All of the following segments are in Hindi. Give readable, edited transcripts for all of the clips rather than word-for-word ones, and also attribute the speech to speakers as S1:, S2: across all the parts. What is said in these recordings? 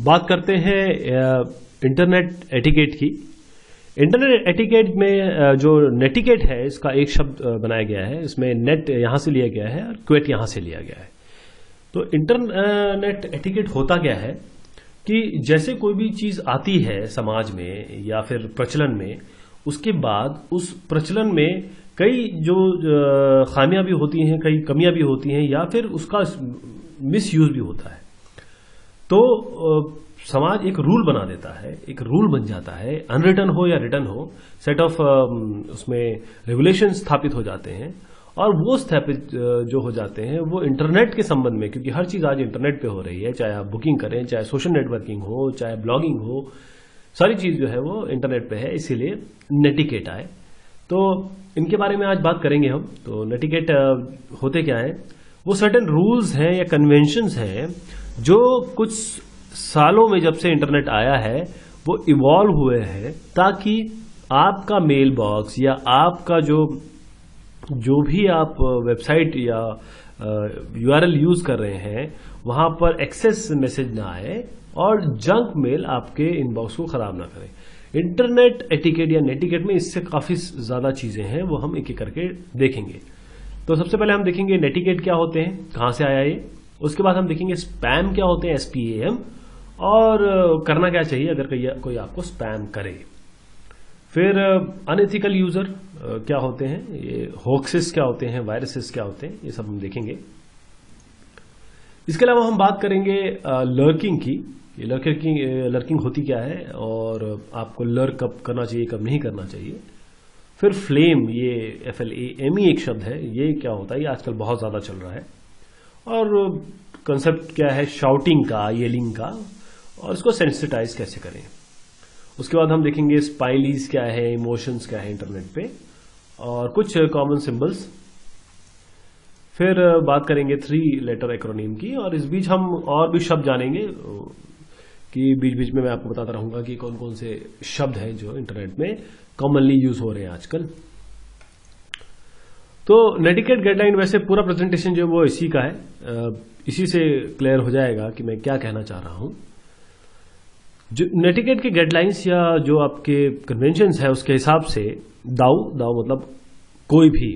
S1: बात करते हैं इंटरनेट एटिकेट की। इंटरनेट एटिकेट में जो नेटिकेट है इसका एक शब्द बनाया गया है। इसमें नेट यहां से लिया गया है और क्वेट यहां से लिया गया है। तो इंटरनेट एटिकेट होता क्या है कि जैसे कोई भी चीज आती है समाज में या फिर प्रचलन में, उसके बाद उस प्रचलन में कई जो खामियां भी होती हैं, कई कमियां भी होती हैं, या फिर उसका मिसयूज भी होता है। तो समाज एक रूल बना देता है, एक रूल बन जाता है, अनरिटन हो या रिटन हो, सेट ऑफ उसमें रेगुलेशन स्थापित हो जाते हैं। और वो स्थापित जो हो जाते हैं वो इंटरनेट के संबंध में, क्योंकि हर चीज आज इंटरनेट पे हो रही है, चाहे आप बुकिंग करें, चाहे सोशल नेटवर्किंग हो, चाहे ब्लॉगिंग हो, सारी चीज जो है वो इंटरनेट पे है। इसीलिए नेटिकेट आए। तो इनके बारे में आज बात करेंगे हम। तो नेटिकेट होते क्या है? वो सर्टेन रूल्स हैं या कन्वेंशंस हैं जो कुछ सालों में, जब से इंटरनेट आया है, वो इवॉल्व हुए हैं ताकि आपका मेल बॉक्स या आपका जो भी आप वेबसाइट या यूआरएल यूज कर रहे हैं वहां पर एक्सेस मैसेज ना आए और जंक मेल आपके इनबॉक्स को खराब ना करें। इंटरनेट एटिकेट या नेटिकेट में इससे काफी ज्यादा चीजें हैं, वो हम एक एक करके देखेंगे। तो सबसे पहले हम देखेंगे नेटिकेट क्या होते हैं, कहां से आया ये। उसके बाद हम देखेंगे स्पैम क्या होते हैं, SPAM, और करना क्या चाहिए अगर कोई आपको स्पैम करे। फिर अनएथिकल यूजर क्या होते हैं, ये होक्सेस क्या होते हैं, वायरसेस क्या होते हैं, ये सब हम देखेंगे। इसके अलावा हम बात करेंगे लर्किंग की। ये लर्किंग होती क्या है और आपको लर्क कब करना चाहिए, कब नहीं करना चाहिए। फिर फ्लेम, ये FLAME एक शब्द है, ये क्या होता है, ये आजकल बहुत ज्यादा चल रहा है। और कंसेप्ट क्या है शाउटिंग का, येलिंग का, और इसको सेंसिटाइज कैसे करें। उसके बाद हम देखेंगे स्पाइलीज क्या है, इमोशंस क्या है इंटरनेट पे, और कुछ कॉमन सिंबल्स। फिर बात करेंगे 3 लेटर एक्रोनिम की, और इस बीच हम और भी शब्द जानेंगे कि बीच बीच में मैं आपको बताता रहूंगा कि कौन कौन से शब्द हैं जो इंटरनेट में कॉमनली यूज हो रहे हैं आजकल। तो नेटिकेट गाइडलाइन, वैसे पूरा प्रेजेंटेशन जो वो इसी का है, इसी से क्लियर हो जाएगा कि मैं क्या कहना चाह रहा हूं। जो नेटिकेट के गाइडलाइंस या जो आपके कन्वेंशंस है उसके हिसाब से दाऊ मतलब कोई भी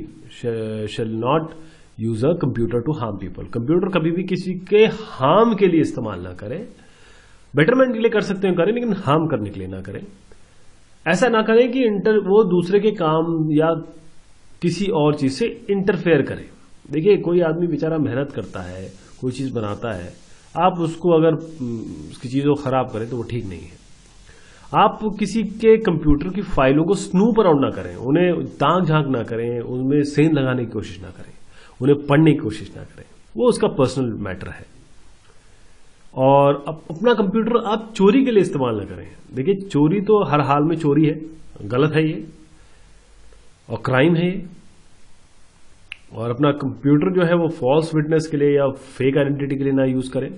S1: shall not use a computer to harm people. Computer कभी भी किसी के हार्म के लिए इस्तेमाल ना करें। बेटरमेंट के लिए कर सकते हैं करें, लेकिन हार्म करने के लिए ना करें। ऐसा ना करें कि वो दूसरे के काम या किसी और चीज से इंटरफेयर करे। देखिए, कोई आदमी बेचारा मेहनत करता है, कोई चीज बनाता है, आप उसको अगर उसकी चीज को खराब करें तो वो ठीक नहीं है। आप किसी के कंप्यूटर की फाइलों को स्नूप अराउंड ना करें, उन्हें ताक झांक ना करें, उनमें सेंध लगाने की कोशिश ना करें, उन्हें पढ़ने की कोशिश ना करें। वो उसका पर्सनल मैटर है। और अपना कंप्यूटर आप चोरी के लिए इस्तेमाल ना करें। देखिए, चोरी तो हर हाल में चोरी है, गलत है ये, और क्राइम है ये। और अपना कंप्यूटर जो है वो फॉल्स विटनेस के लिए या फेक आइडेंटिटी के लिए ना यूज करें।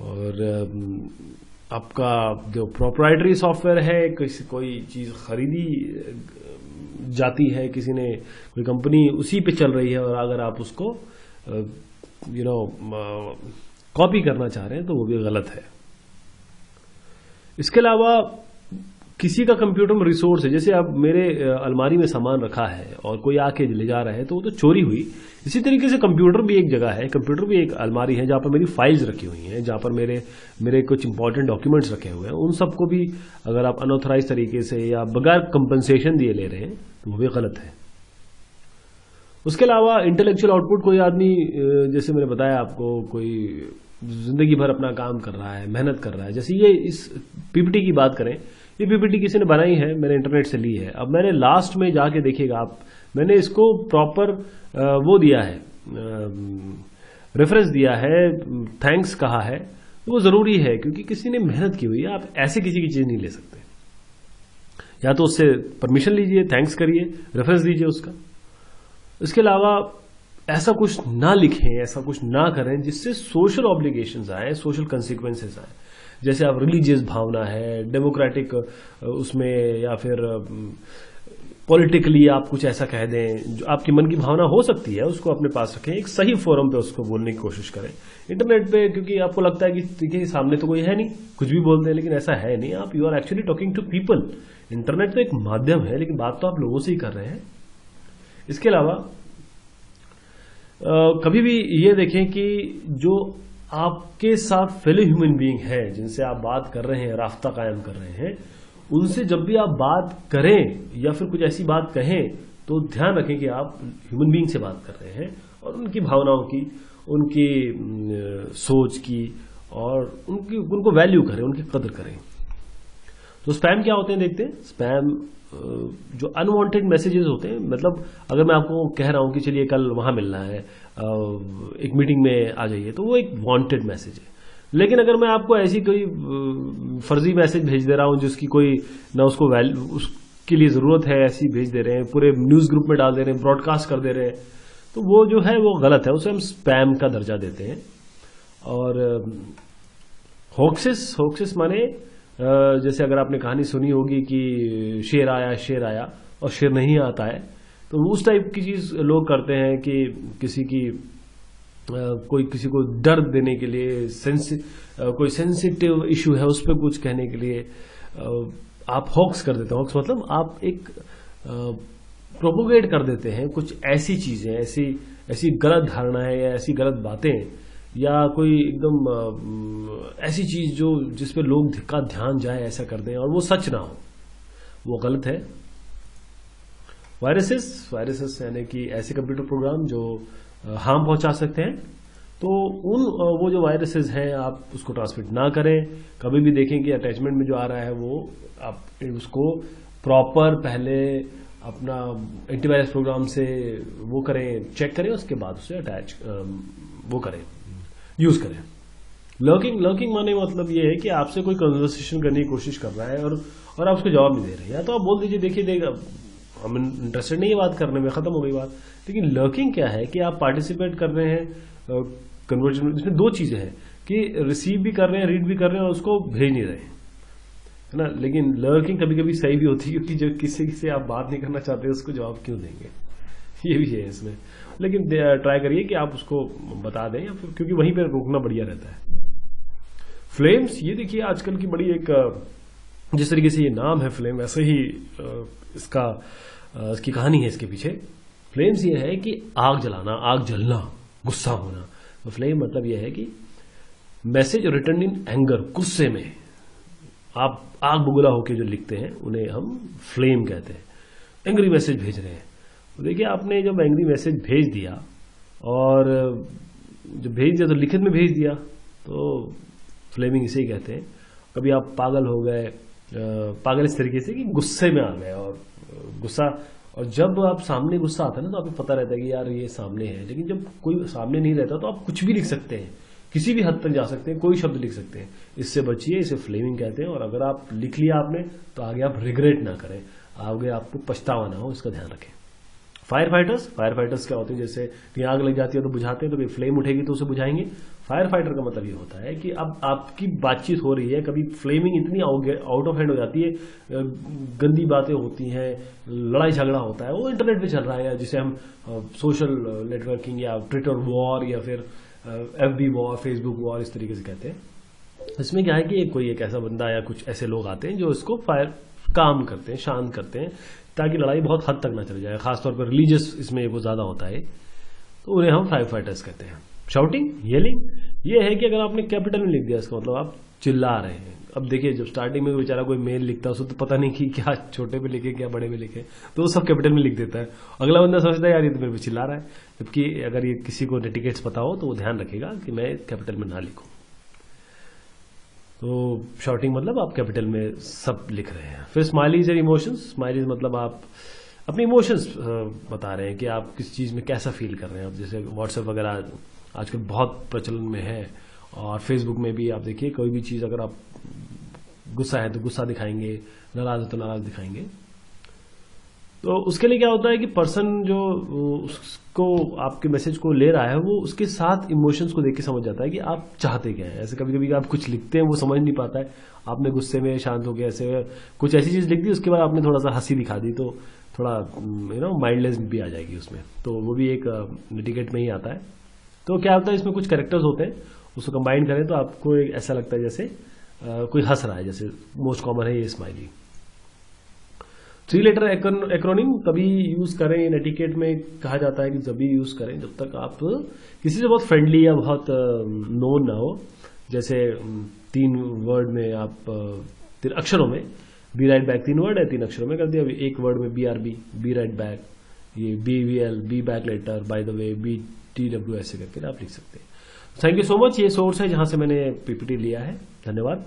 S1: और आपका जो प्रोप्राइटरी सॉफ्टवेयर है, कोई चीज खरीदी जाती है, किसी ने, कोई कंपनी उसी पे चल रही है, और अगर आप उसको कॉपी करना चाह रहे हैं तो वो भी गलत है। इसके अलावा किसी का कंप्यूटर में रिसोर्स है, जैसे अब मेरे अलमारी में सामान रखा है और कोई आके ले जा रहा है तो वो तो चोरी हुई। इसी तरीके से कंप्यूटर भी एक जगह है, कंप्यूटर भी एक अलमारी है जहां पर मेरी फाइल्स रखी हुई हैं, जहां पर मेरे कुछ इंपॉर्टेंट डॉक्यूमेंट्स रखे हुए हैं। उन सबको भी अगर आप अनऑथराइज तरीके से या बगैर कंपनसेशन दिए ले रहे हैं तो वो भी गलत है। उसके अलावा इंटेलेक्चुअल आउटपुट, कोई आदमी, जैसे मैंने बताया आपको, कोई जिंदगी भर अपना काम कर रहा है, मेहनत कर रहा है। जैसे ये इस PPT की बात करें, ये PPT किसी ने बनाई है, मैंने इंटरनेट से ली है। अब मैंने लास्ट में जाके देखिएगा आप, मैंने इसको प्रॉपर वो दिया है, रेफरेंस दिया है, थैंक्स कहा है। तो वो जरूरी है क्योंकि किसी ने मेहनत की हुई है। आप ऐसे किसी की चीज नहीं ले सकते। या तो उससे परमिशन लीजिए, थैंक्स करिए, रेफरेंस दीजिए उसका। इसके अलावा ऐसा कुछ ना लिखें, ऐसा कुछ ना करें जिससे सोशल ऑब्लिगेशंस आए, सोशल कंसिक्वेंसेस आए। जैसे आप रिलीजियस भावना है, डेमोक्रेटिक उसमें, या फिर पॉलिटिकली आप कुछ ऐसा कह दें जो आपकी मन की भावना हो सकती है, उसको अपने पास रखें, एक सही फोरम पे उसको बोलने की कोशिश करें। इंटरनेट पे क्योंकि आपको लगता है कि देखिए सामने तो कोई है नहीं, कुछ भी बोल दें, लेकिन ऐसा है नहीं। आप you are actually talking to people. Internet तो एक माध्यम है, लेकिन बात तो आप लोगों से ही कर रहे हैं। इसके अलावा कभी भी ये देखें कि जो आपके साथ फेलो ह्यूमन बीइंग है, जिनसे आप बात कर रहे हैं, रास्ता कायम कर रहे हैं, उनसे जब भी आप बात करें या फिर कुछ ऐसी बात कहें तो ध्यान रखें कि आप ह्यूमन बीइंग से बात कर रहे हैं और उनकी भावनाओं की, उनकी सोच की और उनको वैल्यू करें, उनकी कदर करें। तो स्पैम क्या होते हैं देखते हैं। स्पैम जो अनवांटेड मैसेजेस होते हैं, मतलब अगर मैं आपको कह रहा हूं कि चलिए कल वहां मिलना है, एक मीटिंग में आ जाइए, तो वो एक वांटेड मैसेज है। लेकिन अगर मैं आपको ऐसी कोई फर्जी मैसेज भेज दे रहा हूं जिसकी कोई ना उसको वैल्यू, उसके लिए जरूरत है, ऐसी भेज दे रहे हैं, पूरे न्यूज ग्रुप में डाल दे रहे हैं, ब्रॉडकास्ट कर दे रहे हैं, तो वो जो है वो गलत है, उसे हम स्पैम का दर्जा देते हैं। और होक्सिस माने जैसे अगर आपने कहानी सुनी होगी कि शेर आया और शेर नहीं आता है, तो उस टाइप की चीज लोग करते हैं कि किसी को दर्द देने के लिए, कोई सेंसिटिव इशू है उस पर कुछ कहने के लिए आप हॉक्स कर देते हैं। हॉक्स मतलब आप एक प्रोपोगेट कर देते हैं कुछ ऐसी चीजें, ऐसी गलत धारणाएं या ऐसी गलत बातें या कोई एकदम ऐसी चीज जो जिस पे लोग का ध्यान जाए, ऐसा कर दें और वो सच ना हो, वो गलत है। वायरसेस यानी कि ऐसे कंप्यूटर प्रोग्राम जो हार्म पहुंचा सकते हैं, तो वो जो वायरसेस हैं आप उसको ट्रांसमिट ना करें। कभी भी देखें कि अटैचमेंट में जो आ रहा है वो आप उसको प्रॉपर पहले अपना एंटीवायरस प्रोग्राम से वो करें, चेक करें, उसके बाद उसे अटैच वो करें, यूज करें। लर्किंग माने मतलब ये है कि आपसे कोई कन्वर्सेशन करने की कोशिश कर रहा है और आप उसको जवाब नहीं दे रहे, या तो आप बोल दीजिए देखिए हम इंटरेस्टेड नहीं है बात करने में, खत्म हो गई बात। लेकिन लर्किंग क्या है कि आप पार्टिसिपेट कर रहे हैं कन्वर्जन में। इसमें दो चीजें हैं कि रिसीव भी कर रहे हैं, रीड भी कर रहे हैं और उसको भेज नहीं रहे, है ना। लेकिन लर्किंग कभी कभी सही भी होती है, क्योंकि जो किसी से आप बात नहीं करना चाहते उसको जवाब क्यों देंगे, ये भी है इसमें। लेकिन ट्राई करिए कि आप उसको बता दें, या फिर क्योंकि वहीं पर रोकना बढ़िया रहता है। फ्लेम्स, ये देखिए आजकल की बड़ी एक, जिस तरीके से ये नाम है फ्लेम, वैसे ही इसकी कहानी है इसके पीछे। फ्लेम्स ये है कि आग जलाना, आग जलना, गुस्सा होना। तो फ्लेम मतलब ये है कि मैसेज रिटर्न इन एंगर, गुस्से में आप आग बबूला होकर जो लिखते हैं उन्हें हम फ्लेम कहते हैं। एंग्री मैसेज भेज रहे हैं, तो देखिए आपने जब एंग्री मैसेज भेज दिया और जब भेज दिया तो लिखित में भेज दिया, तो फ्लेमिंग इसे ही कहते हैं। कभी आप पागल हो गए, पागल इस तरीके से कि गुस्से में आ गए और गुस्सा, और जब आप सामने गुस्सा आता है ना तो आपको पता रहता है कि यार ये सामने है। लेकिन जब कोई सामने नहीं रहता तो आप कुछ भी लिख सकते हैं, किसी भी हद तक जा सकते हैं, कोई शब्द लिख सकते हैं। इससे बचिए, इसे फ्लेमिंग कहते हैं। और अगर आप लिख लिया आपने तो आगे आप रिग्रेट ना करें, आगे आपको पछतावा ना हो, इसका ध्यान रखें। फायर फाइटर्स क्या होते हैं, जैसे कहीं आग लग जाती है तो बुझाते हैं, तो कहीं फ्लेम उठेगी तो उसे बुझाएंगे। फायर फाइटर का मतलब ये होता है कि अब आपकी बातचीत हो रही है, कभी फ्लेमिंग इतनी आउट ऑफ हैंड हो जाती है, गंदी बातें होती हैं, लड़ाई झगड़ा होता है, वो इंटरनेट पे चल रहा है, जिसे हम सोशल नेटवर्किंग या ट्विटर वॉर या फिर FB वॉर, फेसबुक वॉर, इस तरीके से कहते हैं। इसमें क्या है कि कोई एक ऐसा बंदा या कुछ ऐसे लोग आते हैं जो इसको काम करते हैं, शांत करते हैं, ताकि लड़ाई बहुत हद तक ना चल जाए। खासतौर पर रिलीजियस इसमें वो ज्यादा होता है, तो उन्हें हम फायर फाइटर्स कहते हैं। शाउटिंग, येलिंग, ये है कि अगर आपने कैपिटल में लिख दिया इसका मतलब आप चिल्ला रहे हैं। अब देखिए जब स्टार्टिंग में बेचारा कोई मेल लिखता है उसको तो पता नहीं कि क्या छोटे पे लिखे क्या बड़े में लिखे, तो वो सब कैपिटल में लिख देता है। अगला बंदा समझता है यार ये तो मेरे पे चिल्ला रहा है, जबकि अगर ये किसी को नेटिकेट्स पता हो तो वो ध्यान रखेगा कि मैं कैपिटल में ना लिखूं। तो शाउटिंग मतलब आप कैपिटल में सब लिख रहे हैं। फिर स्माइलीज एंड इमोशंस। स्माइलीज मतलब आप अपने इमोशंस बता रहे हैं कि आप किस चीज में कैसा फील कर रहे हैं। अब जैसे व्हाट्सएप वगैरह आजकल बहुत प्रचलन में है, और फेसबुक में भी आप देखिए कोई भी चीज अगर आप गुस्सा है तो गुस्सा दिखाएंगे, नाराज है तो नाराज दिखाएंगे। तो उसके लिए क्या होता है कि पर्सन जो उसको आपके मैसेज को ले रहा है वो उसके साथ इमोशंस को देख के समझ जाता है कि आप चाहते क्या है। ऐसे कभी कभी आप कुछ लिखते हैं वो समझ नहीं पाता है, आपने गुस्से में शांत हो गया ऐसे कुछ ऐसी चीज लिख दी, उसके बाद आपने थोड़ा सा हंसी दिखा दी, तो थोड़ा माइंडलेस भी आ जाएगी उसमें, तो वो भी एक नेटिकेट में ही आता है। तो क्या होता है, इसमें कुछ कैरेक्टर्स होते हैं, उसको कंबाइन करें तो आपको एक ऐसा लगता है जैसे कोई हंस रहा है, जैसे मोस्ट कॉमन है ये स्माइली। 3 लेटर एक्रोनिम तभी यूज करें नेटिकेट में, कहा जाता है कि जब भी यूज करें जब तक आप किसी से बहुत फ्रेंडली या बहुत नोन ना हो। जैसे 3 वर्ड में आप 3 अक्षरों में बी राइट बैक, 3 वर्ड है, 3 अक्षरों में कर दिया। एक वर्ड में BRB, बी राइट बैक, ये BVL, be back later, by the way, BTW, ऐसे करके आप लिख सकते हैं। Thank you so much. ये सोर्स है जहां से मैंने PPT लिया है। धन्यवाद।